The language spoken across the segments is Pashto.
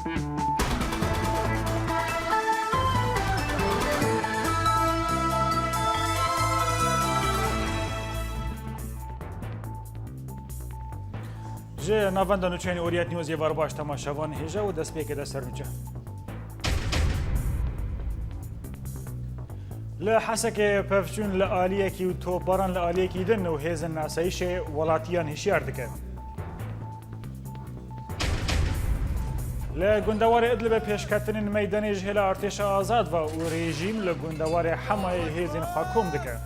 جه ناوندان و چین اوریت نیوز یه باش تماشاوان هجا و دست پیک دست سرنجه لحسك بفجون لآلية كي وتوبران لآلية كي دن وهيزن ناسايش ولاتيان هشيار دكن لگندوار ادلب پیشکتن میدانی جهل ارتش آزاد و رژیم لگندوار حمای هیزن حکوم دکه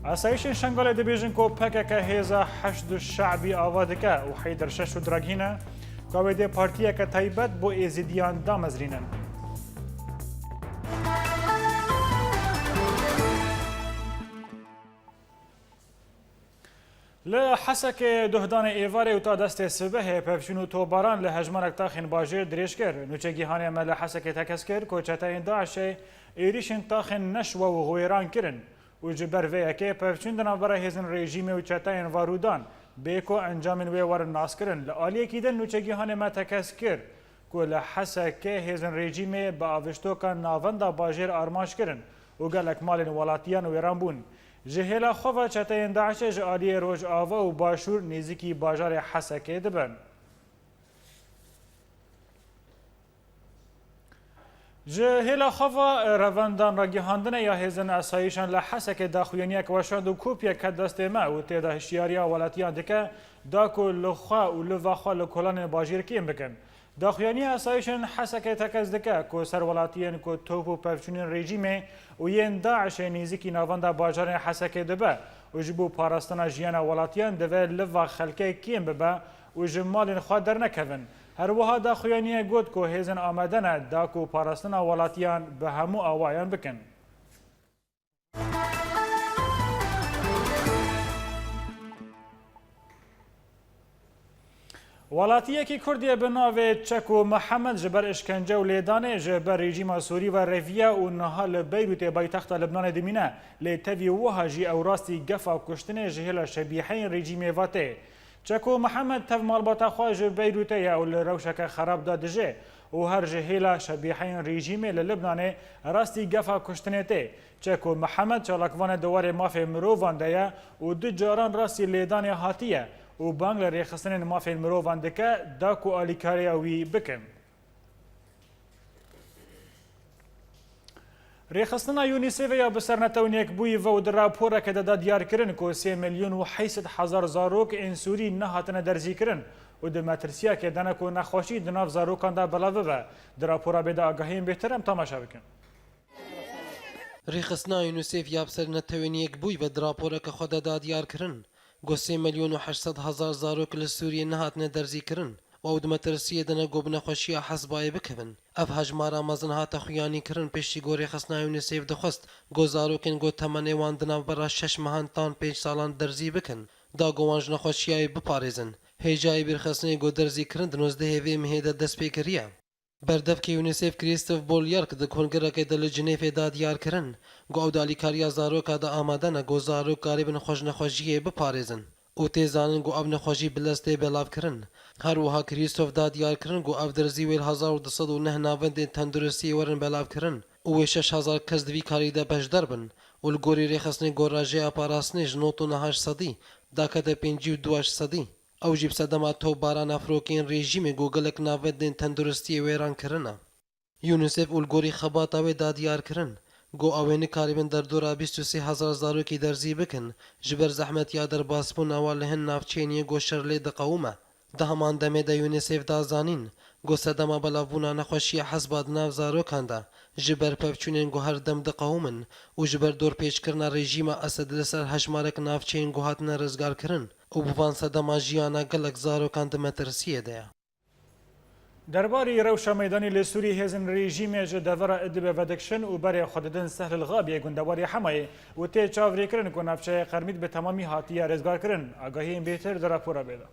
اسایش شنگال دبیجن کو پکک هیزا حشد شعبی آوادکه و حیدر شش و دراگینه کاویده پارتیه که تایبت بو ازیدیان دامزرینن لحسك دهدان ايواري وتا دست سبه پفشنو توباران لهجمانك تاخن باجر دريشكر نوچگي هانه مل حسك تكسكر کوچتاين داعش ايريشن تاخن نشوا و غويران كرن وجبر ويكي پفشن دنابره هزن رژیم وچتاين وارودان بيكو انجامن وي ور ناسكرن لاليه كيدن نوچگي هانه ما تكسكر کو لحسك هزن رژیم با اوشتوكا ناوندا باجر ارماش كرن وقالك مالن ولاتيان ويران بون جهلا خوفا چتاین داعش جالی روج آوا و باشور نزیکی باجار حسکه دبن. جهلا خوفا رواندان را گهاندن یا هزن اسایشان لحسکه داخوینی که وشاد و کوپیا که دست ما و تیدا هشیاریا ولاتیان دکه داکو لخوا و لواخوا لکلان باجیر کیم بکن. داخویانی اسایشان حسکه تکز دکه کو سر ولاتیان کو توپ و پفچونین رژیمه و ین داعش نزیکی ناوندا باجار حسکه دبه و جبو پاراستنا جیانا ولاتیان دوه لوا خلکه کیم ببه و جمالین خواه در نکوین. هر وها داخویانی گود کو هیزن آمدنه داکو پاراستنا ولاتیان به همو آوایان بکن. ولاتیه کی کردیه به ناو چکو محمد جبر اشکنجه و لیدانه جبر رژیم سوری و رویه و نهال بیروت بایتخت لبنان دمینه لیتوی وها جی او راستی گفا کشتنه جهل شبیحین رژیم واته چکو محمد تف مالباتا خواه جه بیروته یا اول روشک خراب داده جه و هر جهل شبیحین رژیم لبنان راستی گفا کشتنه ته چکو محمد چالاکوان دوار مافی مرووان ده و دو جاران راستی لیدانه هاتیه و بانگ لرخصتن مافی مروان دکه داکو آلیکاری اوی بکن. رخصتنا یونیسف یا بسر نتونیک بوی و در راپور که دادا دیار کرن که 3 میلیون و 800 هزار زاروک این سوری نهاتن درزی کرن و در مترسیا که دنکو نخواشی دناف زاروکان دا بلاوه و در راپورا بده آگاهیم بهترم تماشا بکن. رخصتنا یونیسف یا بسر نتونیک بوی و در راپور که خود دادا دیار کرن گو 3 میلیون و 800 هزار زاروک لسوریه نهاتن درزی کرن و او دمترسیه دنه گو بنخوشی حسبای بکبن. اف هجمارا مزن هاتا خویانی کرن پیشی گو رخصتنا یونیسف دخست گو زاروکن گو تمنه وان دنه برا 6 ماهان تان 5 سالان درزی بکن. دا گو وانج نخوشیای بپارزن. هیجای برخصتنه گو درزی کرن دنوزده هیوی مهیده دست پیکریه. بردف که یونیسف کریستوف بولیارک د کنگره که دل جنیف داد یار کرن گو او دالی کاریا زاروکا دا آمدن گو زاروک قریب نخوش نخوشیه بپارزن او تیزانن گو اب نخوشی بلسته بلاف کرن هر وها کریستوف داد یار کرن گو اب درزی ویل 1209 ناوند تندرستی ورن بلاف کرن او 6000 کس دوی کاری دا بشدر بن و الگوری ریخصنی گو راجه اپاراسنی جنوتو نهاش صدی دا کده 52 صدی او جیب صدما تو باران افروکین رژیم گوگلک ناودین تندرستی ویران کرنه. یونیسف الگوری خبات او دادیار کرن. گو اوینی کاریبن در دورا 23000 زاروکی درزی بکن. جبر زحمت یا در باسپون اولهن نافچینی گو شرلی دقومه. ده همان دمه ده یونیسف دا زانین. گو صدما بلافونا نخوشی حسباد ناف زاروکان ده. جبر پفچونین گو هر دم دقومن. و جبر دور پیچ کرن رژیم اسد لسر هشمارک نافچین گو هاتن رزگار کرن. و بوان صدما جیانا گلک زاروکان ده مترسیه ده. درباره روشا میدانی لسوری هزن رژیم جدورا ادب ودکشن و برای خوددن سهل الغابی گندواری حمای و تی چاوری کرن که نفشه قرمید به تمامی هاتیه رزگار کرن آگاهی این بهتر در راپورا بیده.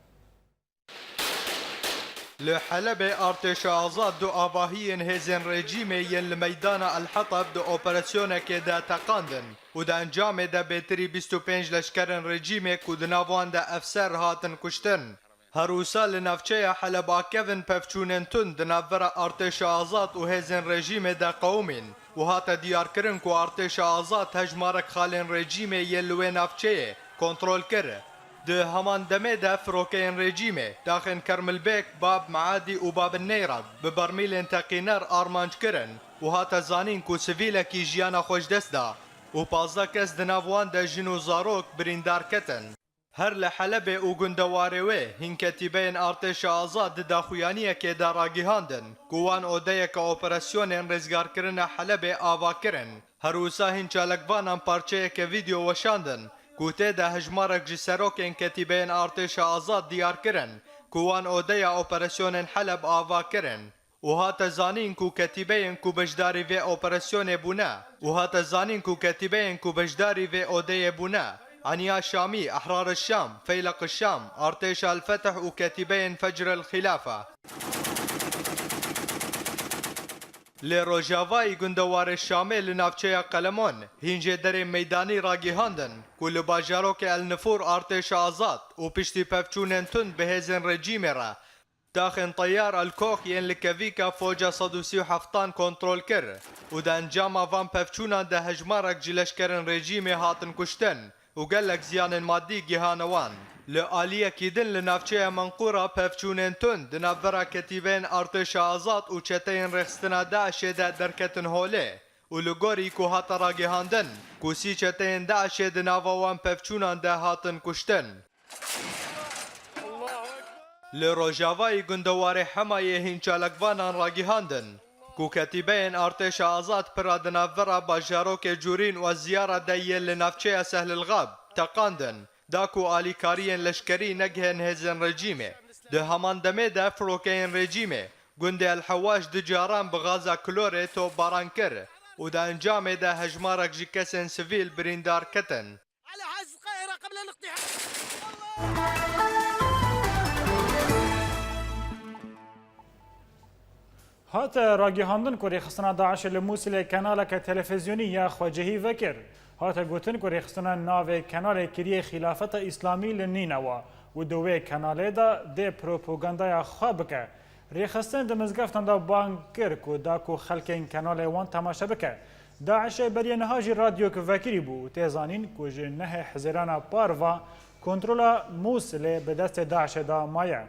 لحلب ارتش آزاد دو آواهی هزن رژیم ین لمیدان الحطب دو اپراسیون که دا تقاندن و دا انجام دا بهتری 25 لشکرن رژیم که دناوان دا افسر هاتن کشتن. هەروسا لە ناوچەیە حەلەباکەڤن پەفچوونên tund di navbera artêşa azad û hêzên rejîmê de qewmîn û hate diyarkirin ku artêşa azad hejmarek xalên rejîmê yên li wê navçeyê kontrol kir. Di heman demê de firokeyên rejîmê daxên Kermilbêk, Bab Meadî û Babin Neyran bi bermîlên teqîner armanc kirin û hate zanîn ku sivîlekî jiyana xwe ji dest da û 15 kes di nav wan de jin û zarok birîndar ketin. Her li Helebê û gundewarê wê hîn ketîbeyên artêşa azad di daxuyaniyekê de ragîhandin ku wan odeyeka operasyonên rêzgarkirina Helebê ava kirin. Herwisa hîn çalekvanan parçeyeke vîdeo weşandin ku tê de hejmarek ji serokên ketîbeyên artêşa azad diyar kirin ku wan odeya operasyonên Heleb ava kirin. û hate zanîn ku ketîbeyên ku beşdarî vê operasyonê bûne odeyê bûne Aniya Şamî, Ehrar Şam, Feylaq Şam, Artêşa Fetih û ketîbeyên Fecr Xilafe. Lê Rojavayê gundewarê Şamê li navçeya Qelemon hîn jê derên meydanî ragîhandin ku li bajarokê Elnifûr artêşa azad û piştî pevçûnên tund bi hêzên rejîmê re daxên Tayyar Alkox yên li kevîka Foca 137 kontrol kir û di encama van pevçûnan de hejmarek ji leşkerên rejîmê hatin kuştin û gelek ziyanên maddî gihane wan. Li aliyekî din li navçeya Menqûra pevçûnên tund di navbera ketîbeyên artêşa azad û çeteyên rêxistina Daişê de derketin holê û li gorî ku hate ragîhandin ku sî çeteyên Daişê di nava wan pevçûnan de hatin kuştin. Li Rojavayê gundewarê Hemayê hîn çalekvanan ragîhandin ku ketîbeyên artêşa azad pira di navbera bajarokê Cûrîn û Ziyara de yên li navçeya Sehlilgab teqandin da ku alîkariyên leşkerî negihên hêzên rejîmê. Di heman demê de firokeyên rejîmê gundê Elhewaş di caran bi gaza klorê topbaran kir û di encamê de hejmarek ji kesên sivîl birîndar ketin. هات راگیهاندن کو رخصتنا داعش لموسل کانال که تلویزیونی یا خواجهی وکر هات گوتن کو رخصتنا ناو کانال کریه خلافت اسلامی لنینوا و دوی کانال دا د پروپاگاندا خابکه رخصتن د مزگفتن دا بانکر کو دا کو خلکین کانال وان تماشا بکه داعش بری نهاجی رادیو که وکری بو تزانین کو جنه حزیرانا پاروا کنترولا موسل به دست داعش دا مایه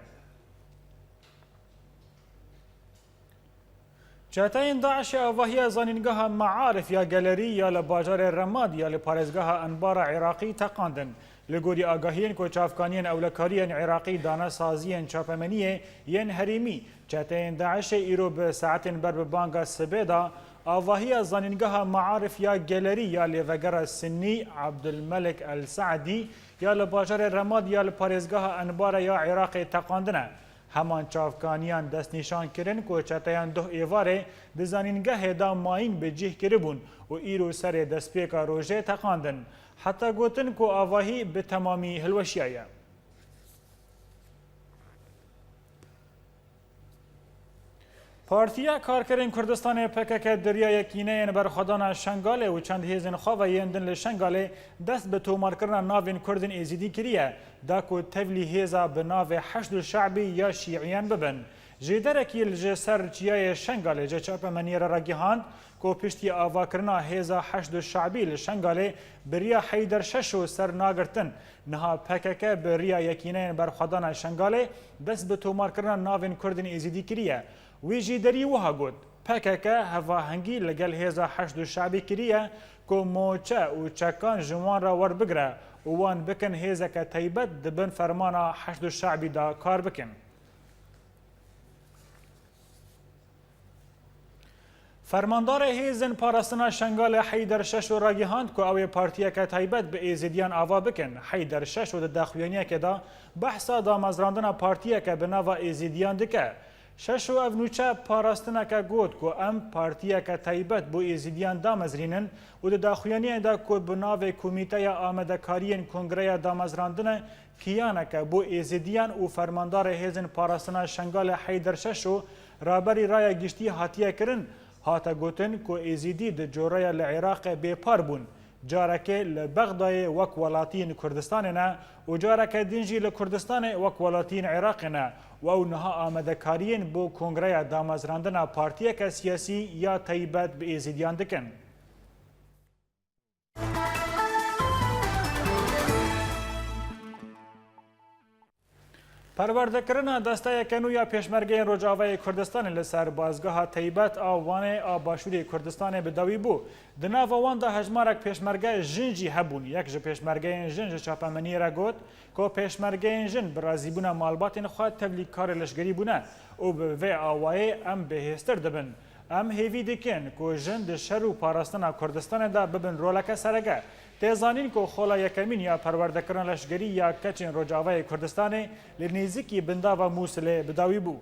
چاتین داعش آواهی زانینگاه معارف یا گالری یا لباجار رماد یا لپارزگاه انبار عراقی تقاندن لگوری آگاهین کو چافکانین اولکارین عراقی دانا سازین چاپمنیه ین حریمی چاتین داعش ایرو به ساعت بر بانگا سبیدا آواهی زانینگاه معارف یا گالری یا لوگر سنی عبدالملک السعدی یا لباجار رماد یا لپارزگاه انبار یا عراقی تقاندنه همان چافکانیان دست نشان کرن که چتایان دو ایواره دزانینگاه دا ماین به جه کربون و ایرو سر دستپیکا روژه تقاندن حتی گوتن که آواهی به تمامی هلوشیایه. پارتیا کارکرین کردستان پکک دریای کینه برخدان شنگاله و چند هیزن خواه یندن لشنگاله دست به تومار کردن ناوین کردن ایزیدی کریه دا کو تولی هیزا به ناو حشد شعبی یا شیعیان ببن جیدرکی لجه سر چیای شنگاله جه چاپ منیر راگیهاند کو پشتی آوا کرنا هیزا حشد شعبی لشنگاله بریا حیدر ششو سر ناگرتن نها پکک بریا یکینه برخدان شنگاله دست به تومار کردن ناوین کردن ایزیدی کریه وی جیدری وها گود پکک هوا هنگی لگل هیزا حشد شعبی کریه که موچه و چکان جوان را ور بگره و وان بکن هیزا که تیبت دبن فرمانا حشد شعبی دا کار بکن. فرماندار هیزن پاراستنا شنگال حیدر شش و راگیهاند که اوی پارتیا که تیبت به ایزیدیان آوا بکن حیدر شش و داخویانیه که دا بحثا دا مزراندن پارتیا که به نوا ایزیدیان دکه شش و افنوچه پاراستنا که گود که ام پارتیا که تیبت بو ایزیدیان دامزرینن و ده داخویانی دا که بناو کمیته آمدکارین کنگره دامزراندن کیانه که بو ایزیدیان و فرماندار هیزن پاراستنا شنگال حیدر شش و رابری رای گشتی حاتیه کرن هاتا گوتن که ایزیدی ده جوره لعراق بیپار بون جارکه لبغدای وک ولاتین کردستاننا و جارکه دینجی لکردستان وک ولاتین عراقنا و او نها آمدکارین بو کنگره دامازراندنا پارتیک سیاسی یا تایبت به ایزیدیان دکن. پروردهکردنا دەستایەکە نویا پێشمەرگەی ڕۆژاوای کوردستانی لەسەر بازگەها تایبەت ئاوانێ ئاباشووری کوردستانی بدەوی بوو. Di nava wan de hejmarek pêşmergeyê jin jî hebûn. Yek ji pêşmergeyên jin ji çapemeniyê re got ku pêşmergeyên jin bi razîbûna malbatên xwe tevlîkarê leşgerî bûne û bi vê awayê em bêhêztir dibin. Em hêvî dikin ku jin di şer û parastina Kurdistanê de bibin roleke sereke. Têzanîn ku xola yekemîn ya perwerdekirina leşgerî ya keçên Rojavayê Kurdistanê li nêzîkî bindava Mûsilê bidawî bû.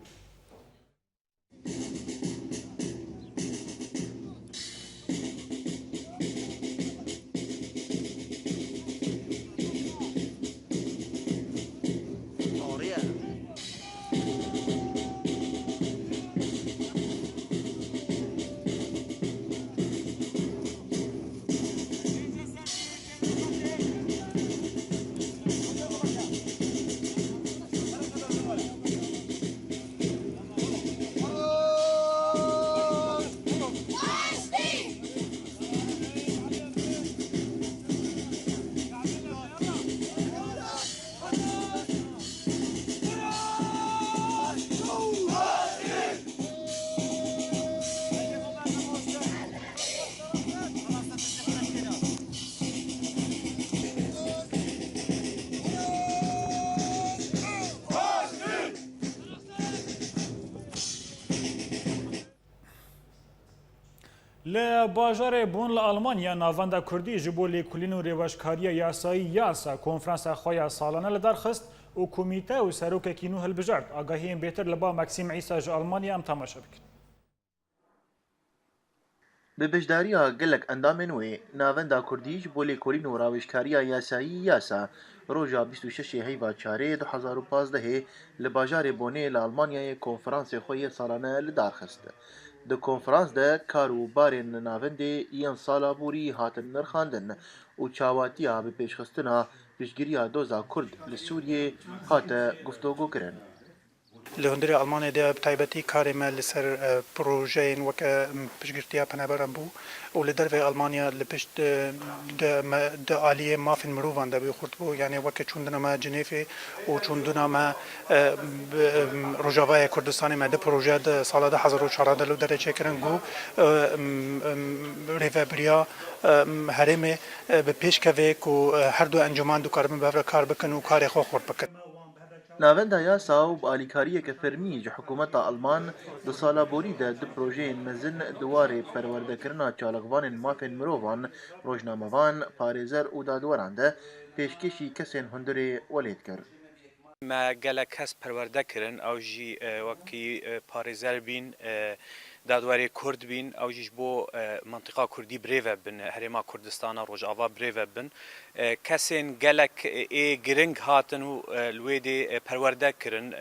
Li bajarê bûn li Almanya navenda Kurdî ji bo lêkolîn û rêweşkariya yasayî yasa konferansa xwe ya salane li derxist û komîte û serokekî nû hilbijart. Agahiyên bêtir li ba Maxîm Îsa ji Almanya em temaşe bikin. Bi bejdariya gelek endamên wê navenda Kurdî ji bo lêkolîn û rawêjkariya yasayî yasa roja 26 heyva çarê 2015 li bajarê Bonê li Almanyayê konferansê xwe yê salane li darxist. Di konferans de kar û barên li navendê yên sala borî hatin nirxandin û çawatiya bi pêşxistina piştgiriya doza Kurd li Sûriyê hate guftogûkirin. Li hundirê Almanyayê de bi taybetî karê me li ser projeyên weke piştgirtiya penaberan bû û li dervê Almanya li pişt di aliyê mafên mirovan de bê xurt bû yanî weke çûndina me Cinêfê û çûndina me Rojavayê Kurdistanê me di proje di sala 2014 li derê çêkirin got rêveberiya herêmê bi pêşkevê ku her du encûman dikarbin bi hev re kar bikin û karê xwe xurt bikin. Navenda yasa û bi alîkariyeke fermî ji hikûmeta Alman di sala borî de di projeyên mezin di warê perwerdekirina çalakvanên mafên mirovan, rojnamevan, parêzer û dadweran de pêşkêşî kesên hundirê welêt kir. Me gelek kes perwerde kirin ew jî wekî parêzer bîn dadwerê Kurd bîn ew jî ji bo mantıqa Kurdî birêve bin herêma Kurdistana Rojava birêve bin kesên gelek ê giring hatin û li wê de perwerde kirin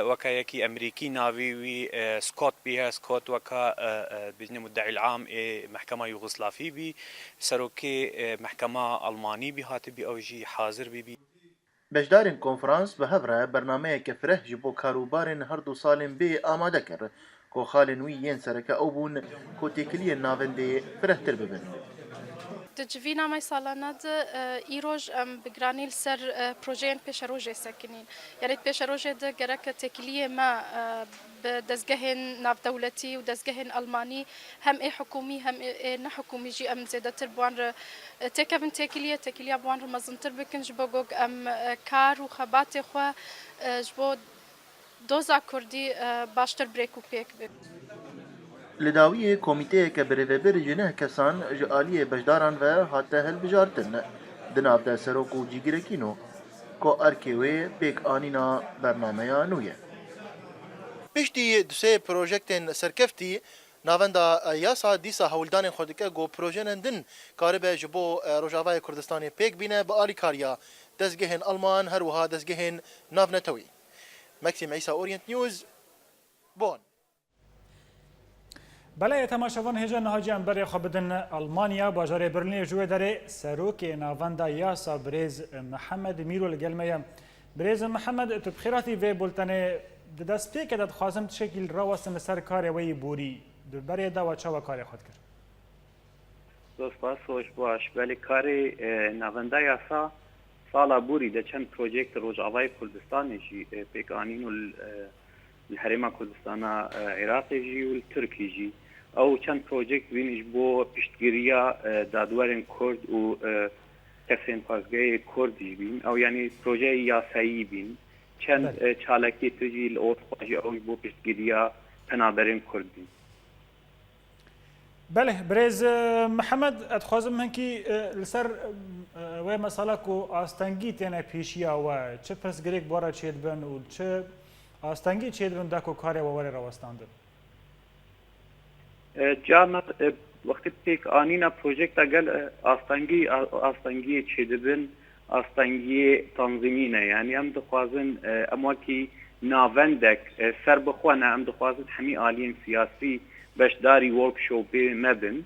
weka yekî Emerîkî navî wî Scott bî Scott weka bijnê muddeîl am ê mehkema Yugoslavî bî serokê mehkema Almanî bî hatibî ew jî hazir bî. Beşdarên konferans bi hev re bernameyeke fireh ji bo karûbarên her du salên bê amade kir ku xalên wî yên sereke ew bûn ku têkiliyên navendê firehtir bibin. Di civîna me salana de îroj em bi giranî li ser projeyên pêşerojê sekinîn. Yani pêşerojê de gerek têkiliyê me bi dezgehên navdewletî û dezgehên Almanî hem ê hikûmî hem ê nehikûmî jî em zêdetir bi wan re têkevin têkiliya bi wan re mezintir bikin ji bo gog em kar û xebatê xwe ji bo doza Kurdî baştir birêk û pêk bibin. Li dawiyê komîteyeke birêvebir ji neh kesan ji aliyê beşdaran ve hate hilbijartin di nav de serok û cîgirekîno ku erkê wê pêk anîna bernameya nû ye. Piştî dusê projektên serkeftî navenda yasa dîsa hewldanên xwe dike got projeên din karibe ji bo Rojavayê Kurdistanê pêk bîne bi alîkariya dezgehên Alman her wiha dezgehên navnetewî. Maxîm Îsa Orient News, Bonn. بله تماشاوان هجا نهاجیان بری خوابدن آلمانیا باجار برلین جوه داره سروک ناوندا یاسا بریز محمد میرو لگلمه بریز محمد تو بخیراتی و بولتنه دست پی که داد خوازم شکل راوستن سر کار وی بوری بری دا و چاوا کار خود کرد دوست خوش باش ولی کاری ناوندا یاسا سالا بوری ده چند پروژکت روجاوای کردستان جی پیکانین الهرم کردستان عراق جی و ترکی جی او چند پروژکت بینش بو پشتگیریا دادوارن کرد و کسین پاسگاه کرد بین او یعنی پروژه یاسایی بین چند چالکی تجی الاوتخواجی او بو پشتگیریا پنابرین کرد بین بله برز محمد اتخوازم هنکی لسر و مسئله کو آستانگی تینه پیشیا و چه پس گریک بارا چید بن و چه آستانگی چید بن داکو کاری ووری راوستاندن جامعه وقتی پیک آنینا پروژکت اگل آستانگی چید بن آستانگی تنظیمی نه یعنی هم دخوازن اما کی ناوندک سر بخوانه هم دخوازن همی آلین سیاسی بشداری ورکشوپ مبن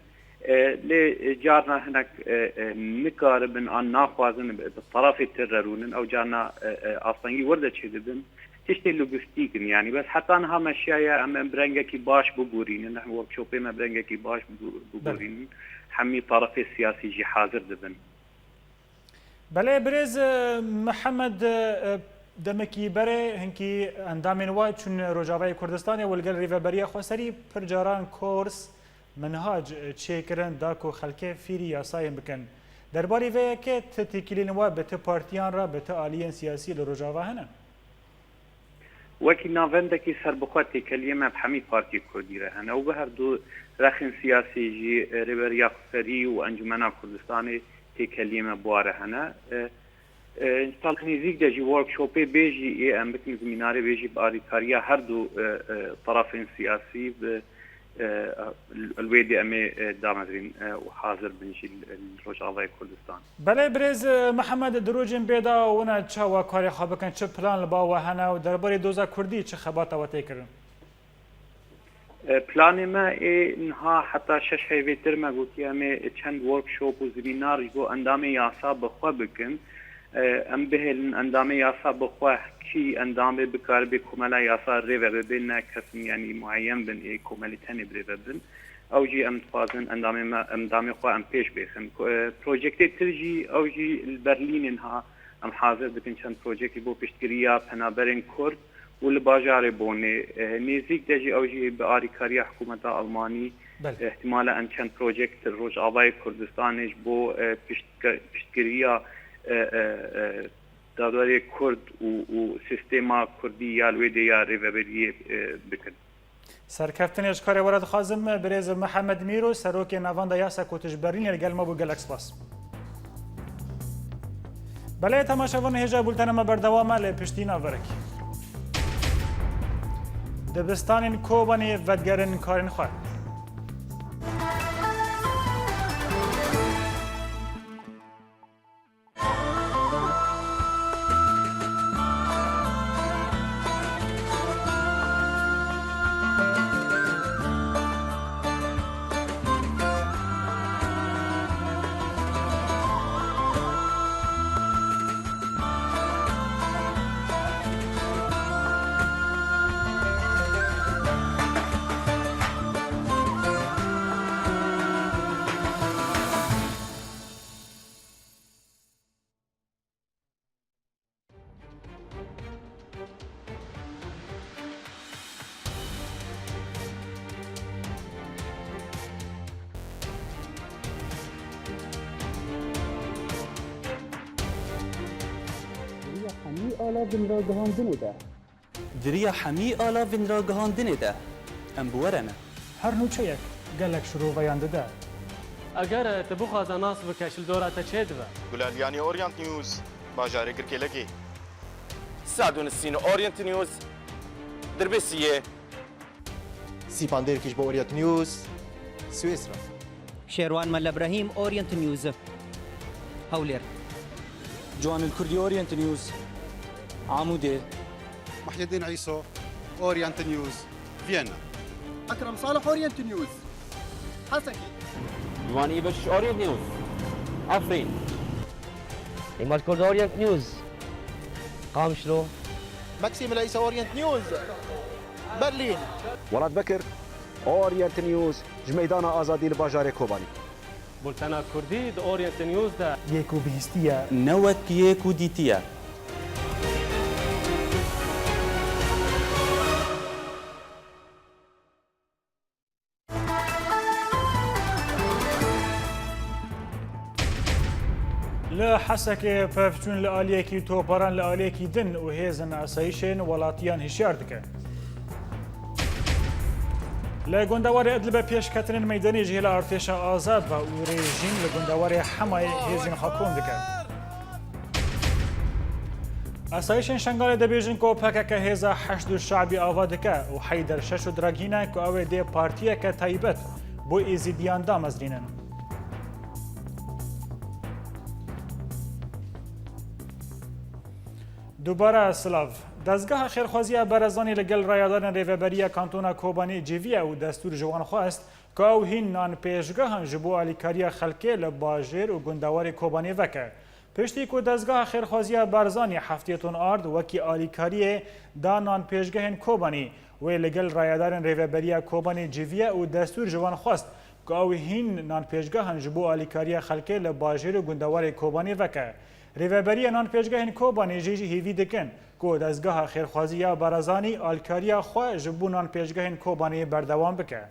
لی جارنا هناك نكاربن عن ناخوازن بالطرف التررون او جارنا اصلا ورده تشدبن تشتي لوجستيك يعني بس حتى انها مشايا ام برنجكي باش بقورين نحن وركشوب ما برنجكي باش بقورين حمي طرف السياسي جي حاضر دبن بله برز محمد دمکی بره هنکی اندامین وای چون روجاوای کردستان ولگل ریوبری خواسری پر جاران کورس منهاج چیکرن داکو خلکه فیری یاسای بکن درباری وی که تتکیلین و بت پارتیان را بت آلیان سیاسی لروجاوا هنه وکی ناوندکی سر بخواتی کلیمه بحمی پارتی کردی را هنه و به هر دو رخن سیاسی جی ریوبری خواسری و انجمنا کردستان تی کلیمه بواره هنه سال نزیک دجی ورکشوپی بیجی ام بکن زمیناره بیجی باریکاریا هر دو طرفین سیاسی به الویدی امی دامدرین و حاضر بنشی روجاوای کردستان بله برز محمد دروجین بیدا و نه چاوا کاری خواب کن چه پلان لبا و هنه و درباره دوزا کردی چه خبات و تکرن پلان ما اینها حتی 6 هیویتر ما گوتی امی چند ورکشوپ و زمینار جو اندام یاسا بخوا بکن ام بهل اندام یاسا بخوا کی اندام بکار به کملا یاسا ریو ببین کسم یعنی معین بن کملی تنی بن او جی ام فازن اندام خوا ام پیش بخن پروژکت ترجی او جی برلین انها ام حاضر بکن چند پروژکت بو پشتگیریا پنابرین کرد و لباجار بونه نزیک دجی او جی به آریکاری حکومت آلمانی احتمال ان چند پروژکت روجاوای کردستانش بو پشتگیریا دادواری کرد و سیستما کردی یا الویده یا ریوبری بکن سرکفتن اشکار ورد خازم برز محمد میرو سروک نواندا یاسا کوتش برین الگلما بو گلکس باس بله تماشاوان هجا بولتن ما بردوامه لپشتینا ورک دبستان کوبانی ودگرن کارن خواه دریا حمی آلا وینرا گهاندنه ده ام بورنه هر نوچه یک گلک شروع ویانده ده اگر تبخوا ناس بکش الدورة تشهد گلالیانی اورینت نیوز باجاره گرکلگی سادون السين اورينت نيوز دربسيه سیپاندر کش با اورینت نیوز سویسرا شیروان مل ابراهیم اورینت نیوز هولر جوان الكردي اورينت نيوز عمودي محي الدين عيسو اورينت نيوز فيينا أكرم صالح أورينت نيوز. حسكي نوان إيبش أورينت نيوز. عفرين إيمال كورد أورينت نيوز. قامشلو ماكسيم العيسى أورينت نيوز. برلين ولاد بكر أورينت نيوز جميدان آزادي الباجار كوباني. بولتانا كردی د اورینت نیوز ده یکو بیستیه نوت يكو ديتيا. لا حسك بفجون لآليكي توبران لآليكي دن وهيزن أسايشين ولاتيان هشيار دكه لگندوار ادلب پیش کتن میدانی جهل ارتش آزاد و رژیم لگندوار حمای هیزین حکوم دکه اسایشن شنگال دبیجن کو پک که هیزا حشد شعبی آواد که و حیدر شش دراگینه کو او دی پارتیه که تایبت بو ایزیدیان دام ازرینن دوباره سلاف دزگاه خیرخوازی برزانی لگل رایادان ریوبری کانتونا کوبانی جیویه و دستور جوان خواست که او هین نان پیشگاهن جبو آلیکاری خلکه لباجر و گندوار کوبانی وکه. پشتی که دزگاه خیرخوازی برزانی هفتیتون آرد وکی آلیکاری دا نان پیشگاهن کوبانی و لگل رایادان ریوبری کوبانی جیویه و دستور جوان خواست که او هین نان پیشگاهن جبو آلیکاری خلکه لباجر و گندوار کوبانی وکه. ریوبری نان پیشگاهن کوبانی جیجی هیوی دکن که دزگاه خیرخوازی برزانی آلکاریا خواه جبو نان پیشگاهن کوبانی بردوام بکه.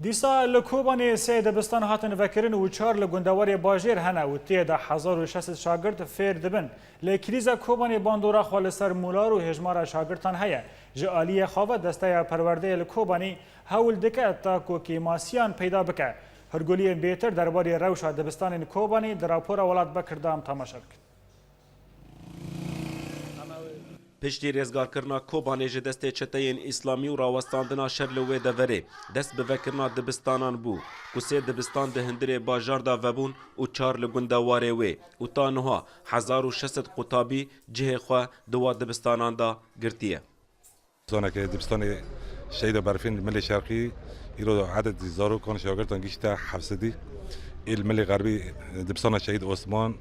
دیسا لکوبانی سه دبستان هاتن وکرین و 4 لگندوار باجر هنه و تیده 1600 شاگرد فیر دبن. لکریزا کوبانی باندورا خوال سر مولار و هجمار شاگردان هیا. جعالی خواه دسته پرورده لکوبانی هول دکه تا که ماسیان پیدا بکه. هرگولی بیتر درباره روش دبستان کوبانی در راپور ولات بکردام تماشا کرد. پشتی رزگارکرنا کوبانی جه دسته چتین اسلامی و راوستاندنا شرلوه دوره دست به وکرنا دبستانان بو کسی دبستان ده هندره باجار دا وبون و 4 لگندواره وی و تا نها 1600 قطابی جه خواه دوا دبستانان دا گرتیه. زانه که دبستان شهید برفین ملی شرقی ایرو عدد زارو کان شاگردان گیشته 700 الملي غربي دبستان شهید عثمان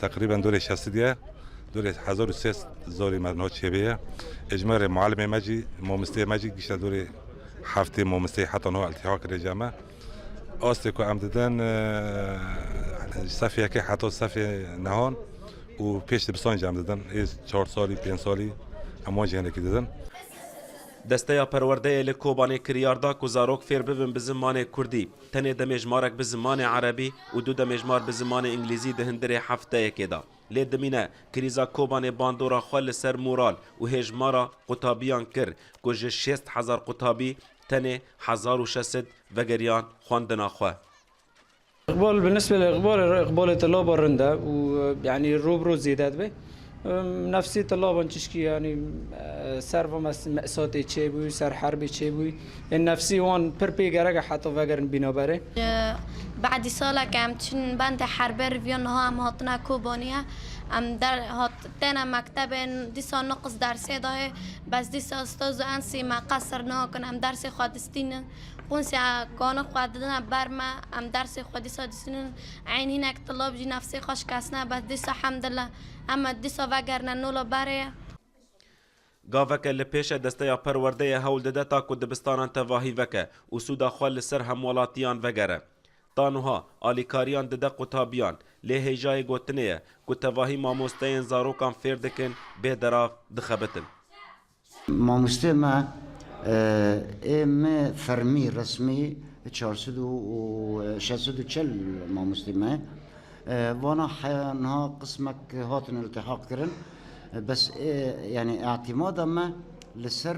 تقریبا دور 60 دور 1300 زاری منهاج شبیه اجماع معلم مجی مومسته مجی گیشته دور هفته مومسته حتی نوع التحاق رجامه آسته که امدادن صفیه که حتی صفیه نهان و پیش دبستان جمع دادن 4 سالی 5 سالی اما جهنه که دادن دسته پرورده لکوبانی کریاردا که زاروک فیر ببن به زمان کردی تنه دمجمارک به زمان عربی و دو دمجمار به زمان انگلیزی ده هندره هفته یکی دا لی دمینه کریزا کوبانی باندورا خوال سر مورال و هجمارا قطابیان کر که جه 6000 قطابی تنه 1600 وگریان خواندنا خواه اقبال بالنسبه للاقبال اقبال طلاب رنده ويعني روبرو زيادات به نفسي طلابا تشكي يعني سر مأساتي تشيبوي سر حربي تشيبوي النفسي وان بربي جرجع حتى فجر بينابره بعد سالا كم تشن بند حربي ريفيون ها ام هاتنا كوبانيا ام در هات تنا مكتب ديسا نقص درسي ده بس ديسا استاذ انسي ما قصرنا كن ام درس خادستين قنسي كانوا خادنا برما ام درس خادي سادسين عين هناك طلاب جي نفسي خاش كاسنا بس ديسا الحمد لله اما ديسا وگرنا نولا بره گاوک لپیش دسته پرورده هول داده تا که دبستانان تواهی وکه و سودا خوال سر همولاتیان وگره تانوها آلیکاریان داده قطابیان لی هیجای گوتنیه که تواهی ماموستین زاروکان فیر دکن به دراف دخبتن ماموسته ما ام فرمی رسمی 440 ماموسته ما وانا حيانها قسمك هاتن التحاق كرن بس يعني اعتمادا ما لسر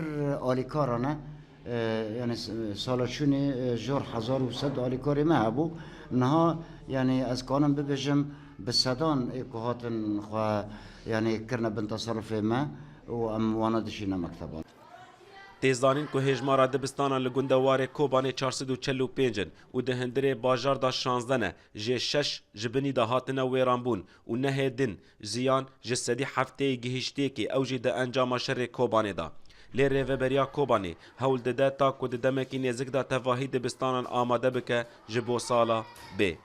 آليكارنا يعني سالشوني جور 1100 آليكاري ما ابو انها يعني از كانم ببجم بالسدان ايكو هاتن خوا يعني كرنا بنتصرف ما وام وانا دشينا مكتبات تیزانین که هجمارا دبستانا لگندوار کوبانی 445 و ده هندره باجار دا 16 جه 6 جبنی دا هاتنا ویران بون و نه دن زیان جسدی هفته گهشته که اوجی ده انجام شر کوبانی دا. لی ریوبریا کوبانی هول ده تا که ده دمکی نزک دا تواهی دبستانا آماده بکه جبو سالا بی.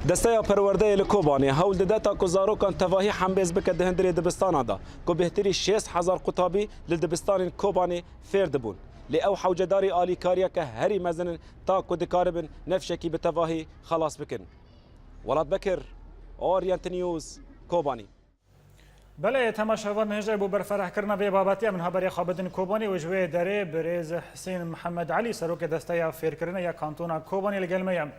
دسته پرورده لکوبانی هول ده تا که زاروکان تواهی حمبیز بکه ده هندری دبستان دا که بهتری 60,000 قطابی لدبستان کوبانی فرد بون لی او حوجداری آلیکاریا که هری مزنن تا که دکاربن نفشکی به تواهی خلاص بکن. ولاد بکر اورینت نیوز کوبانی. بله تماشاوان هجر بو برفرح کرنا به بابتی من خبری خابدن کوبانی و جوی دره برز حسین محمد علی سروک دسته فیر کرنا یا کانتونا کوبانی لگلمه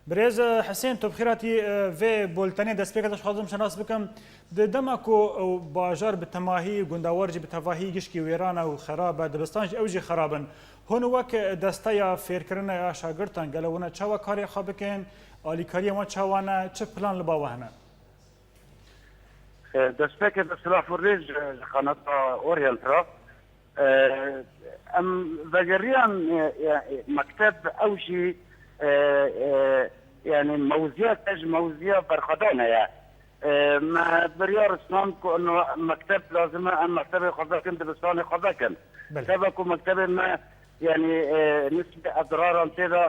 برز حسین تو بخیراتی و بولتنی دست پیکتش خواهدم شناس بکم دما کو باجار به تماهی گنداورجی به تواهی گشکی ویران و خراب دبستانج اوجی خرابن هون وک دسته فیر کرنا یا شاگردان گلونه چاوا کاری خوابکن آلیکاری ما چاوانه چه پلان لباوهنه دەستپێکە دەسرا فڕێژ خانەتە ئۆریەنترا ئەم بەگەڕیان مەکتەب ئەوژی یعنی مەوزیاتەش مەوزیە بەرخەدانەیە بریارستان مەکتەب لازمە ئەم مەکتەبی خۆ دبستانی خۆ بکەن سەبەک و مەکتەبێ ما یعنی نسبة ئەضراران تێدا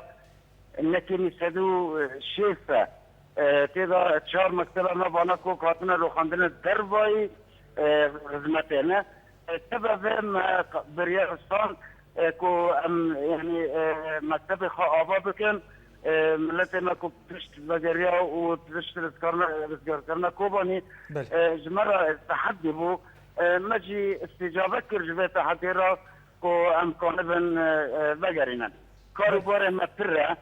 نەکەنی 106 تیدا 4 مکتب نبانا کو کاتنا رو خواندن دربای خدمتینه سبب ما بریارستان کو یعنی مکتب خواه آبا بکن ملت ما کو پشت بگریا و پشت رزگار کرنا کوبانی جمرا تحدی بو مجی استجابه کر جوه تحدی را کو امکانه بن بگرینن کارو باره ما پره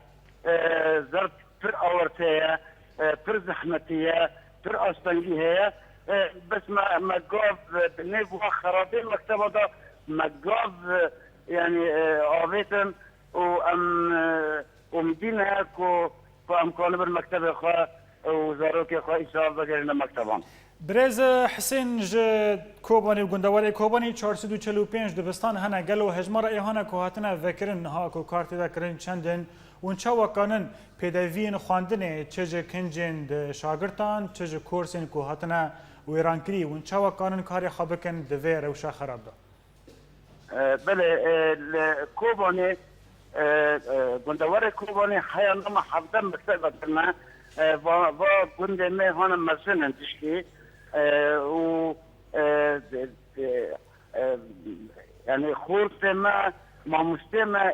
زرد پر آورتیه پر زحمتیه پر آستانگی هیه بس ما قاف بنيب خرابين مكتبه ده ما قاف يعني آبيتن ومدينة كو امكان بالمكتبه خا وزاروك خا إشارة بجرنا مكتبان برز حسین ج کوبانی و گندواری کوبانی 445 دبستان هنه گلو هجمار ایهانه که هاتنه وکرن ها که کارتی دا کرن چندن ونچا وکانن پیدوین خواندنه چه جه کنجن شاگردان چه جه کورسین که هاتنه ویران کری ونچا وکانن کاری خوابکن دوی روشا خراب دا بله کوبانی گندواری کوبانی حیانما حفظه مکتبه کرنه و گنده می هانم مسئله تشکی و يعني خورت ما مستمع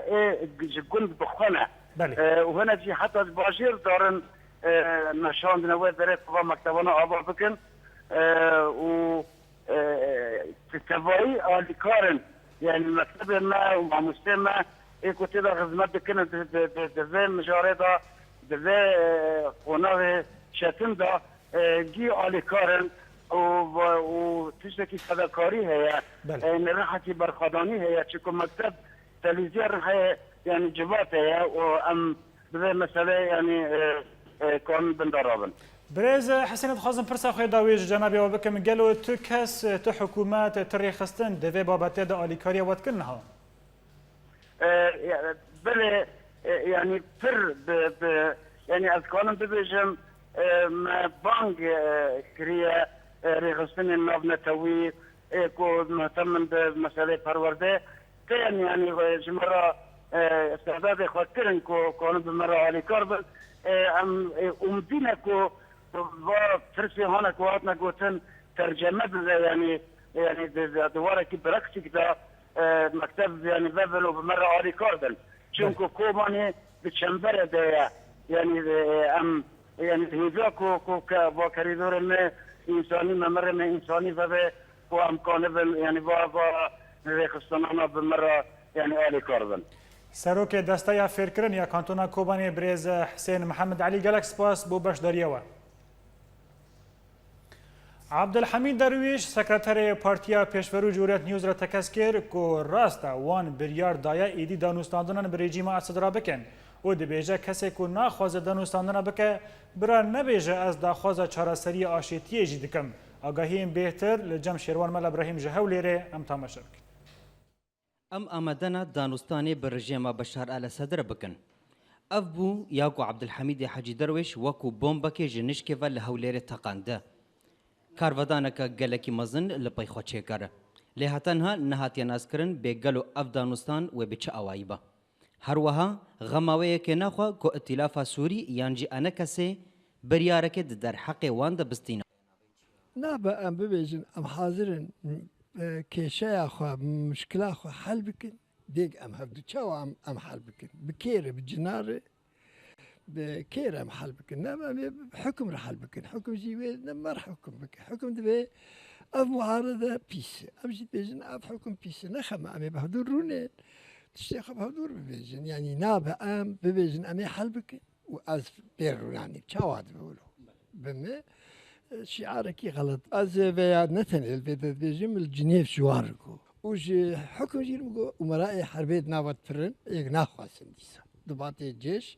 جند بخونه وهنا في حتى باشير دارن نشان نوى درس و مكتبنا آبا بكن و تتبعي آلي يعني مكتب ما ومع مستمع كنت دا خدمت بكن دفين مجارده دفين قناه شتم دا جي آلي كارن و تشتكي صداقاري هي ان راحتي برخداني هي تشكو مكتب تلفزيون هي يعني جبات هي وام بذي مسألة يعني كون بندرابن برز حسين خازم فرصة خوي داويج جنابي وبكم قالوا تو كاس تو حكومات تريخستن دفي باباتي دا آليكاريا واتكنها بله يعني فر يعني أذكارم ببيجم ما بانك كريا ريغستن الناب نتوي كو مهتم بمسألة پرورده كان يعني جمرة استعداد اخواترن كو كانوا بمرة علي كاربل امدينا كو فرسي هانا كواتنا كوتن ترجمة يعني دوارة كي بركسك دا مكتب يعني بابل وبمرة علي كاربل چونكو كوماني بتشمبر دا يعني يعني هيجا كو با كريدور ما انساني ممر ما انساني فبه كو امكانه يعني با ريخستانانا بمرة يعني علي كاربل سروک دسته یا فکرن یا کانتونا کوبانی برز حسین محمد علی گلک سپاس بو باش داریوا عبدالحمید درویش سکرتر پارتیا پیشورو جمهوریت نیوز را تکس کرد که راستا وان بریار دایا ایدی دانوستاندنان به رژیم اسد را بکن او دبیجه کسی که ناخواز دانوستاندن بکه برا نبیجه از داخواز چارەسەری آشتی جی دکم آگاهی بهتر لجم شیروان مل ابراهیم جهولیره ام تماشا بکن ام آمدنا دانستانی بر رژیم بشار الاسد بکن اف بو یاکو عبدالحمید حاجی درویش وکو بومبکی جنشکی و لهولیر تقانده کارودانکا گلکی مزن لپی خوچه کاره لهاتنها نهاتی ناز کرن به گلو اف دانستان و بچه آوایبا هر وها غماوی که نخوا کو ائتلاف سوری یانجی انا کسی بریارک در حق وان بستینا نابا ام ببیجن ام حاضرن كيشايا خو مشكلة خو حل بكن ديك ام هبدو تشاو ام حل بكن بكير بجنار بكير ام حل بكن نما بحكم رح حل بكن حكم جيبي ما رح حكم بك حكم دبي اف معارضة بيس ام جيت بيجن اف حكم بيس نخم ام بهدور رونين تشتيخ بهدور ببيجن يعني نابا ام ببيجن ام حل بكن واز بيرو يعني تشاو هاد بيقولوا بما شعارك غلط از ويا نتنيل بيجم الجنيف شواركو وش حكم جيرمكو امراء حربيت نابت فرن يك ناخواسن ديسا ضباط الجيش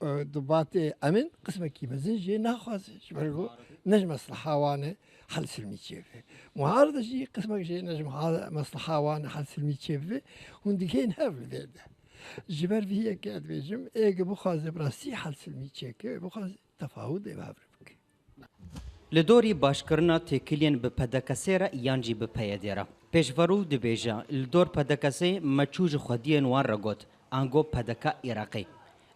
ضباط امن قسمك مزن جي ناخواس شبركو نجم مصلحه وانا حل سلمي تشيفي معارضه جي قسمك جي نجم مصلحه وانا حل سلمي تشيفي وندكين هافل بيده جبر فيها كاد بيجم ايك بخاز براسي حل سلمي تشيكي بخاز تفاوض بافر لدوری باشکرنا تکیلین به پدکسیره یانجی به پیادیره. پیشورو دبیجا لدور پدکسی مچوج خودین وان رگوت آنگو پدکا عراقی.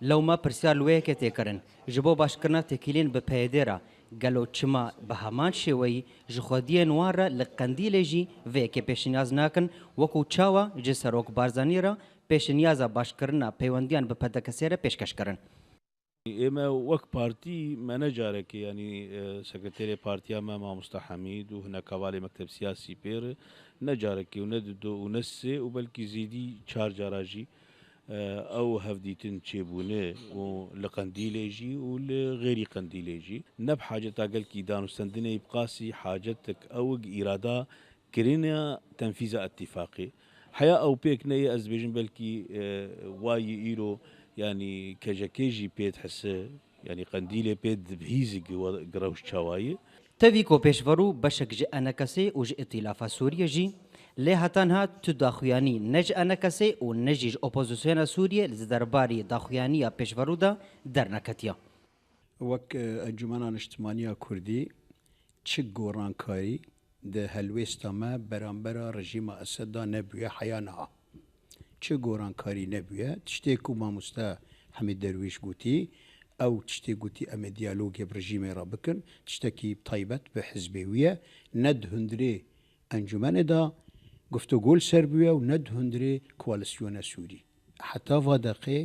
لو ما پرسیار لویه که تکرن جبو باشکرنا تکیلین به پیادیره گلو چما به همان شوی جخودین وان را لقندیل جی وی که پیشنیاز نکن وکو چاوا جسروک بارزانی را پیشنیاز باشکرنا پیوندیان به پدکسیره پیشکش کرن. اما وك بارتي ما نجارك يعني سكرتيري بارتيا ما مستحميد وهنا كوالي مكتب سياسي بير نجارك وندو ونسي وبلكي زيدي شار جراجي او هفديتن تشيبونه ولقنديليجي ولغيري قنديليجي نب حاجة تاقل كي دانو سندنة يبقاسي حاجتك او إرادة كرينا تنفيذ اتفاقي حياة او بيك نية ازبيجن بلكي واي ايرو يعني كجاكيجي بيت حسه يعني قنديله بيت بهيزي قروش شوايه تفيكو بيشورو بشك جي انكسي وج ائتلاف سوريا جي لهاتنها تداخياني نج انكسي ونجيج اوبوزيسيون سوريا لزدرباري داخيانيه بيشورو دا درنكتيا وك انجمنان اجتماعيه كردي تشغوران كاري ده هلويستا ما برامبرا رژیم اسد نبويه حيانا چه گۆرانکاری نەبووە تشتێک و مامۆستا حەمید دەرویش گوتی ئەو تشتێک گوتی ئەمە دیالۆگێ ڕژیمێ ڕە بکەن تشتێکی تایبەت بە حزبێویە نەد هەندرێ ئەنجومەنێدا گفتوگۆل سەر بووە و نەد هەندرێ کوالسیۆنە سووری حتا ڤادەقێ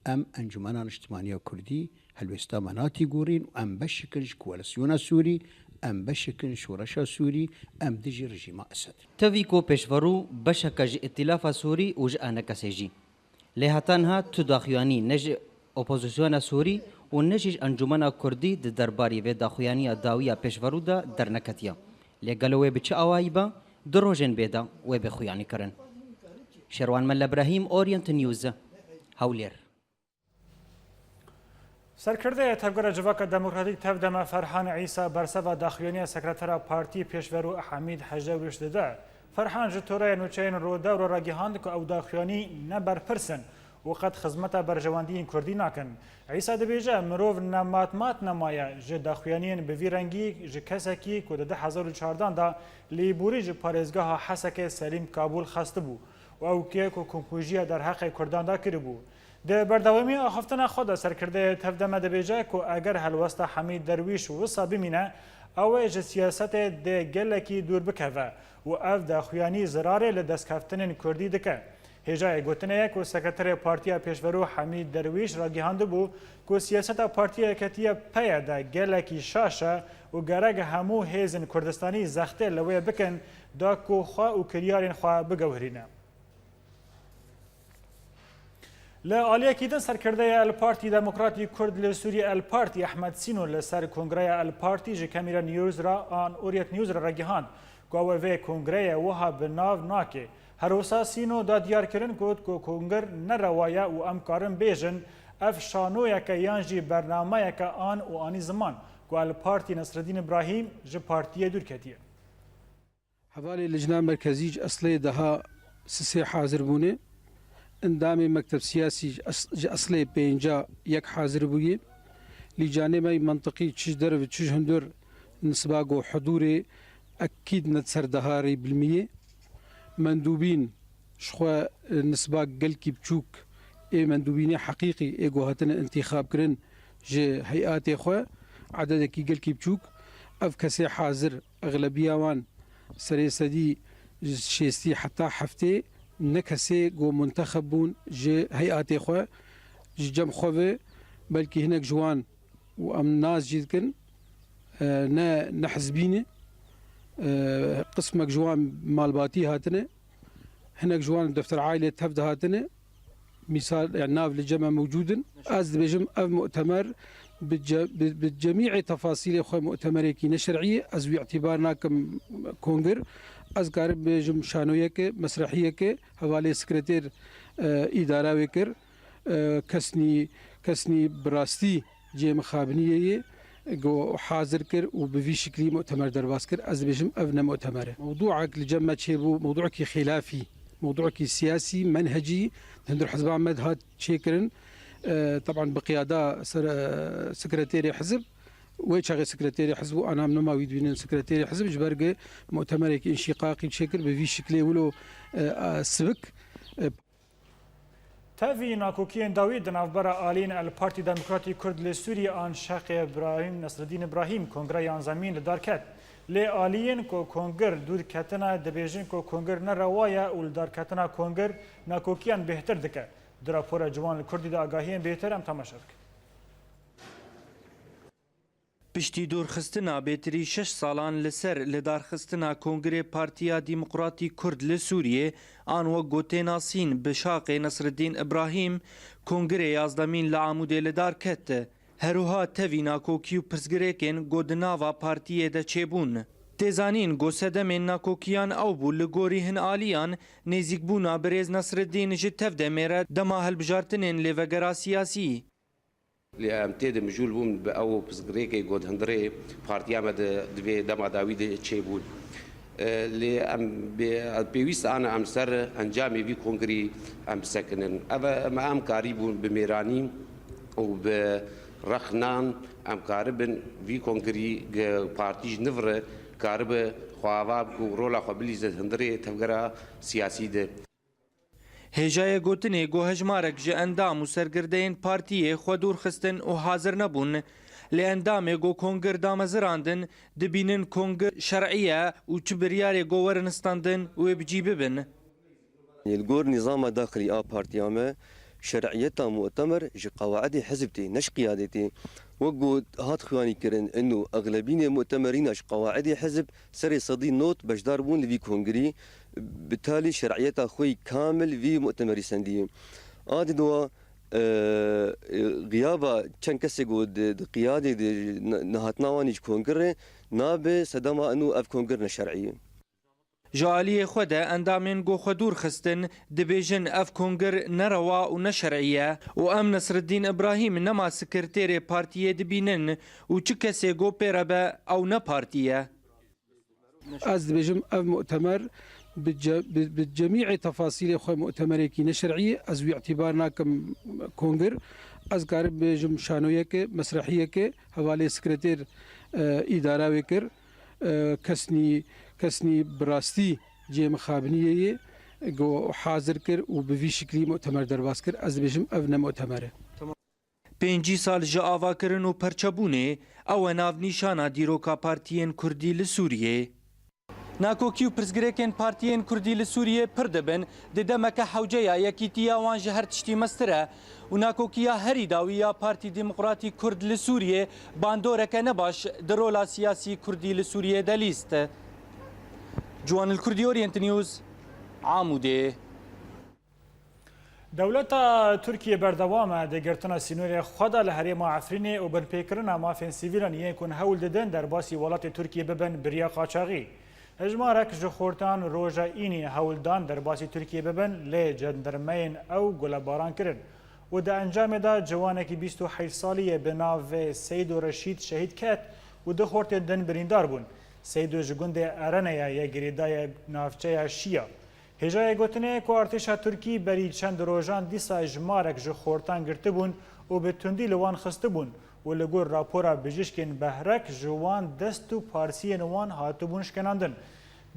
ئەم ئەنجومەنان نیشتیمانیە کوردی هەلوێستا مەناتی گۆڕین و ئەم بەشکردش کوالسیۆنە سووری ام بشكن شورشا سوري ام دجي رژیم اسد تفيكو بيشورو بشكج ائتلاف سوري وج انكسجي لهاتنها تداخياني نج اوبوزيسيون سوري ونجي انجمن كردي د درباري و داخياني داويه بيشورو دا درنكتيا لګلوي بچ اوایبا دروجن بيدا و بخياني کرن شروان مل ابراهيم اورينت نيوز هولير سرکرده تبگر جواک دموکراتیک تبدم فرحان عیسی برسوا داخلینی سکرتر پارتی پیشورو حمید حجاویش داده فرحان جتوره نوچین رو دور راگیهاند که او داخلینی نبر پرسن وقت خدمت برجواندین کردی نکن عیسی دبیجه مروف نمات نمایه ج داخلینین به ویرنگی ج کسکی که ده 2014 دا لیبوری ج پارێزگاه حسک سلیم کابل خست بو و او که کنکوژیا در حق کردان دا کری بو ده بردوامی آخفتن خود سرکرده تفدمه دبیجه که اگر هلوسته حمید درویش وصا بمینه او اج سیاست ده گلکی دور بکوه و اف ده خویانی زراره لدستکفتن کردی دکه هجای گوتنه که سکرتر پارتیا پیشورو حمید درویش را گیهانده بو که سیاست پارتیا کتیه پیا ده گلکی شاشه و گرگ همو هیزن کردستانی زخته لوی بکن دا که خواه و کریارین خواه بگوهرینه لآلية كيدن سركردية البارتي ديمقراطي كرد لسوريا البارتي أحمد سينو لسر كونغريا البارتي جي كاميرا نيوز را آن أوريت نيوز را رجحان قوة في كونغريا وها بناف ناكي هروسا سينو دا ديار كرن كود كو كونغر نروايا و أمكارن بيجن اف شانويا كيانجي برنامه كآن و آني زمان كو البارتي نصر الدين إبراهيم جي بارتي دور كتير حوالي لجنة مركزيج أصلي دها سسي حاضر بونه اندامي مكتب سياسي أصلي بينجا يك حاضر بويه لجانبي منطقي تشج درب تشج هندر نسباقو حضوري أكيد نتسر دهاري بالمية مندوبين شخوا نسباق قلكي بتشوك إيه مندوبين حقيقي إيه هاتنا انتخاب كرن جي هيئات إخوة عددكي قلكي بتشوك أف كسي حاضر أغلبية وان سريسدي شيستي حتى حفتي نكسي جو منتخبون جي هيئات إخوة جم خوفي بلكي هناك جوان وأم ناس جيدكن نحزبيني قسمك جوان مالباتي هاتنا هناك جوان دفتر عائلة تفد هاتنا مثال يعني ناف للجمع موجودا أزد بجم أف مؤتمر بجميع تفاصيل أخوة مؤتمر كي نشرعية أزوي اعتبارنا كم كونغر أذكر بجم شانويك مسرحية حوالي سكرتير إدارة وكر كسني براستي جي مخابنية جو حاضر كر وبفي شكلي مؤتمر درباس كر أز بجم أبنى مؤتمره موضوعك لجمع تشيبو موضوعك خلافي موضوعك سياسي منهجي هندر حزب عمد هات شيكرن طبعا بقيادة سكرتيري حزب ويشغل سكرتيري حزب أنا من ما ويدين سكرتيري حزب جبرجة مؤتمرك انشقاقي بشكل بفي شكله ولو سبك تافي ناكوكين داوود نافبرا آلين البارتي ديمقراطي كرد لسوريا آن شاق إبراهيم نصر الدين إبراهيم كونغريان زمين لداركت لي آلين كو كونغر دور كتنا دبيجين كو كونغر نروايا ولداركتنا كونغر ناكوكيان بهتر دكه درابورا جوان الكردي دا آگاهیان بهتر ام تماشا بکن. پشتی دورخستنا بهتری 6 سالان لسر لدارخستنا کنگره پارتیا دیمقراطی کرد لسوریه آن و گوتیناسین بشاق نصر الدین ابراهیم کنگره یازدمین لعموده لدار کت هروها تevîna kokî û pirsgirêkên godinava partiyê de çêbûn. Têzanîn gosedemên nakokiyan ew bû li gorî hin aliyan nêzîkbûna Birêz Nesreddîn ji tevdemê re dema hilbijartinên lêvegera siyasî. Li em tê de mijûl bûn bi ew pirsgirêkê godhindirê partiya me divê dema dawî de çêbûn. Lê em pêwîst ana em ser encamê vî kongrî em bisekinin. Ev em karî bûn bi mêranî û bi rexnan em karibin vî kongrî partî ji nivre karibe xwava ku rola xwe bilîze hindirê tevgera siyasî de. Hêjayê gotinê gohejmarek ji endam û sergirdeyên partiyê xwe dûrxistin û hazir nebûn. Lê endamê got kongir damezirandin dibînin kongir şer'î ye û çi biryarê got werin standin wê bicî bibin. Li gor nîzama daxilî a partiya me şer'iyeta mu'temer ji qawaidê hizb tê neş qiyadetê wek got hat xweyanî kirin enû eglebînê mu'temerîna ji qawaidê hizb serê sedî not bejdar bûn li vî kongrî bitalî şer'iyeta xwe yî kamil vî mu'temerî sendiyê. A didowa gıyaba çend kesê got di qiyadê de nehatina wanî ji kongrê nabe sedema enû ev kongir neşer'î. Ji aliyê xwe de endamên got xwe dûrxistin dibêjin ev kongir nerewa û neşer'î ye û em Nesreddîn İbrahîm nema sekretêrê partiyê dibînin û çi kesê got pê re be ew ne partî ye. Ez dibêjim ev mu'temer بجميع تفاصيل أخوة مؤتمرك نشرعية أزوي اعتبار ناكم كونغر أذكر بجم شانويك مسرحية حوالي سكرتير إدارة وكر كسني براستي جي مخابنية جو حاضر كر وبفي شكلي مؤتمر درباس كر أز بجم أبنى مؤتمره. 5 سال ji avakirin û perçebûnê ew e navnîşana dîroka partiyên Kurdî li Sûriyê. Nakokî û pirsgirêkên partiyên Kurdî li Sûriyê pir dibin di demeke hewceya yekîtiya wan ji her tiştî mestir e û nakokiya herî dawî ya Partî Demokratîk Kurd li Sûriyê bandoreke nebaş di rola siyasî Kurdî li Sûriyê de lîst. Ciwan il Kurdî Orient News Amûdê. Dewleta Tirkiye berdewam e digirtina sînorê xwe da li herêma Efrînê û binpêkirina mafên sivîlan yên ku hewl didin derbasî welatê Tirkiye bibin biriya qaçaxî. Hejmarek ji xortan roja înî hewldan derbasî Tirkiye bibin lê cendermeyên ew gulebaran kirin. û di encamê de ciwanekî 28 salî bi navê Seydo Reşîd şehîd ket û di xortên din birîndar bûn. Seydo ji gundê Ereneya ye girêdaya navçeya Şiya. هێژایە گوتنەیە کو ئارتێشا تورکی بەری چەند ڕۆژان دیسا ژمارێک ji خۆرتان گرتبوون û bi tundî li wan xistibûn û li gor rapora bijîşkên behrek ji wan dest û parsiyên wan hatibûn şkenandin.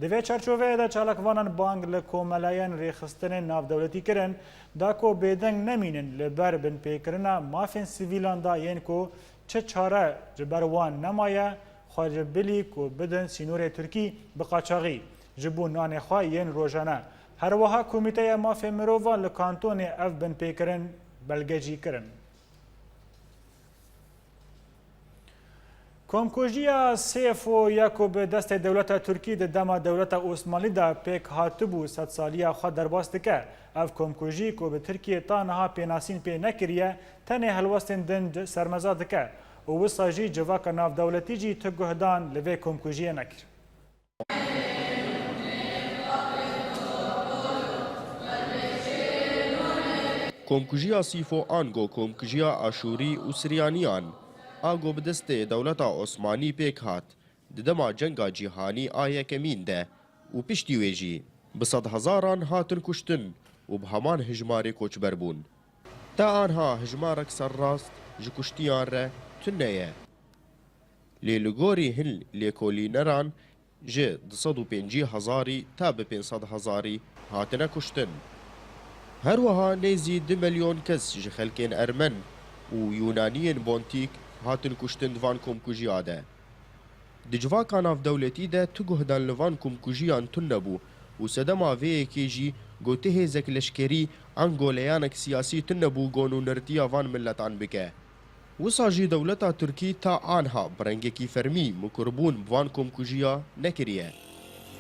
Di vê çerçoveyê de çalakvanan bang li komelayên rêxistinên navdewletî kirin da ku bêdeng nemînin li ber binpêkirina mafên sivîlan da yên ku çi çare ji ber wan nemaye xwe ji bilî ku bidin sînorê Tirkî bi qaçaxî ji bo nanê xwe yên rojane. Her wiha Komîteya Mafê Mirovan li kantonê ev binpêkirin belgecî kirin. Komkujiya Sêfo ya ku bi destê dewleta Tirkî di dema dewleta Osmanlî de pêk hatibû sedsaliya xwe derbas dike. Ev komkujî ku bi Tirkiye ta niha pênasîn pê nekiriye tenê helwestên din sermeza dike û wisa jî civaka navdewletî jî ti guhdan li vê komkujiyê nekir. Komkujiya Sîfo ango komkujiya Aşûrî û Siryaniyan ango bi destê dewleta Osmanî pêk hat di dema cenga cîhanî a yekemîn de û piştî wê jî bi sed hezaran hatin kuştin û bi heman hejmarê koçber bûn. Te anha hejmarek serrast ji kuştiyan re tune ye. Lê li gorî hin lêkolîneran ji 250 hezarî ta bi 500 hezarî hatine kuştin. Her wiha nêzî 2 milyon kes ji xelkên Ermen û Yûnaniyên Bontik hatin kuştin di van komkujiya de. Di civaka navdewletî de tu guhdan li van komkujiyan tune bû û sedema vê yekê jî gotu hêzek leşkerî an goleyanek siyasî tune bû gonûnirtiya van milletan bike. Wisa jî dewleta Tirkî ta anha birengekî fermî mukurbûn bi van komkujiya nekiriye.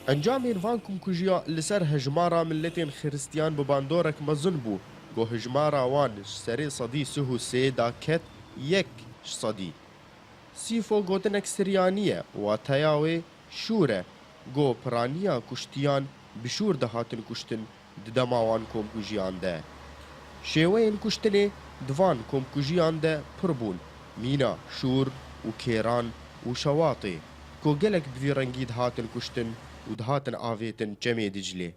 Encamên van komkujiya li ser hejmara milletên xiristiyan bi bandorek mezin bû got hejmara wan ji serê sedî sih û sê da ket yek ji sedî. Sîfo gotinek Siryanî ye wateya wê şûr e got piraniya kuştiyan bi şûr de hatin kuştin di dema wan komkujiyan de. Şêweyên kuştinê di van komkujiyan de pir bûn mîna şûr û kêran û şewatê ku gelek bi vî rengî dihatin kuştin û dihatin avêtin Cemê Diclê.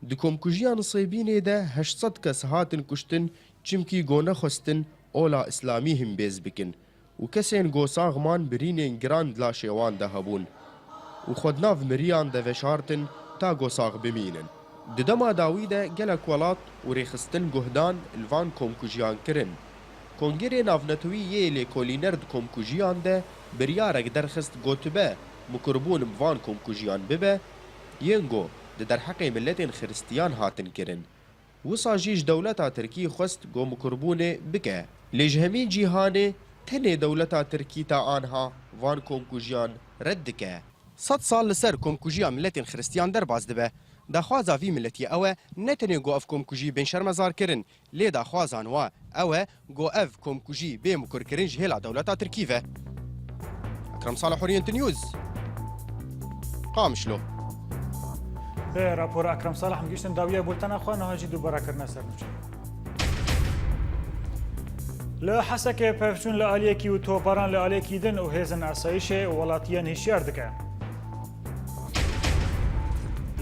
Di komkujiya Nisêbînê de 800 kes hatin kuştin çimkî got nexwestin ola İslamî him bêz bikin û kesên gosaxman birînên giran di laşê wan de hebûn û xwednav miriyan de veşartin ta gosax bimînin. Di dema dawî de gelek welat û rêxistin guhdan li van komkujiyan kirin. Kongerê Navnetewî yê lêkolîner di komkujiyan de biryarek derxist gotibe mukurbûn bi van komkujiyan bibe yên got di derheqê milletên xiristiyan hatin kirin. Wisa jî ji dewleta Tirkî xwest got mukurbûnê bike. Lê ji hemîn cîhanê tenê dewleta Tirkî ta anha van komkujiyan red dike. 100 sal li ser komkujiya milletên xiristiyan derbas dibe. Daxwaza vî milletî ew e ne tenê got ev komkujî bên şermezar kirin, lê daxwazan we ew e got ev komkujî bê mukurkirin ji hêla dewleta Tirkî ve. Ekrem Salih, Orient News. Qamişlo. Bê rapora Ekrem Salih em gihîştin dawiya bultena xwe niha jî dubara kirine ser nûçe. Li Hesekê pevçûn li aliyekî û toparan li aliyekî din û hêzin asayişê welatiyan hişyar dike.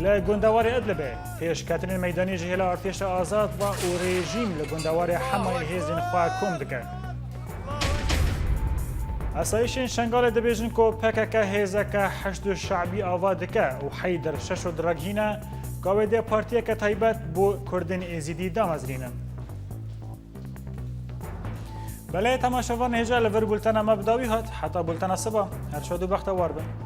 Li gundewarê Idlibê pêşketinên meydanî ji hêla artêşa azad ve û rejîm li gundewarê hemayê hêzên xwe kom dike. Asayişên Şengalê dibêjin ku PKK hêzeke heşd şeعبî ava dike û Heyder şeş û diragîne ku wê dê partiyeke taybet bû Kurdên Êzîdî damezrînin. Belê temaşevan hêja li vir bultena me bi dawî hat heta bultena siba her şo du bextewar bin.